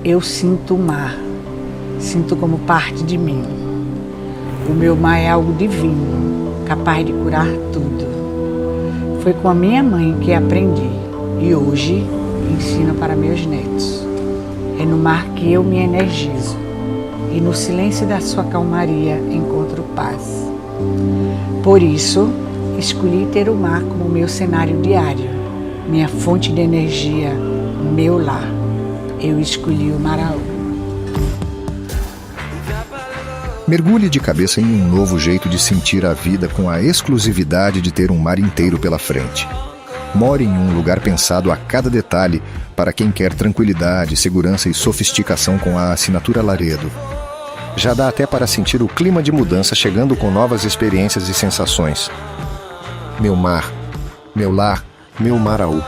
Eu sinto o mar, sinto como parte de mim. O meu mar é algo divino, capaz de curar tudo. Foi com a minha mãe que aprendi e hoje ensino para meus netos. É no mar que eu me energizo e no silêncio da sua calmaria encontro paz. Por isso, escolhi ter o mar como meu cenário diário, minha fonte de energia, meu lar. Eu escolhi o Maraú. Mergulhe de cabeça em um novo jeito de sentir a vida com a exclusividade de ter um mar inteiro pela frente. More em um lugar pensado a cada detalhe para quem quer tranquilidade, segurança e sofisticação com a assinatura Laredo. Já dá até para sentir o clima de mudança chegando com novas experiências e sensações. Meu mar, meu lar, meu Maraú.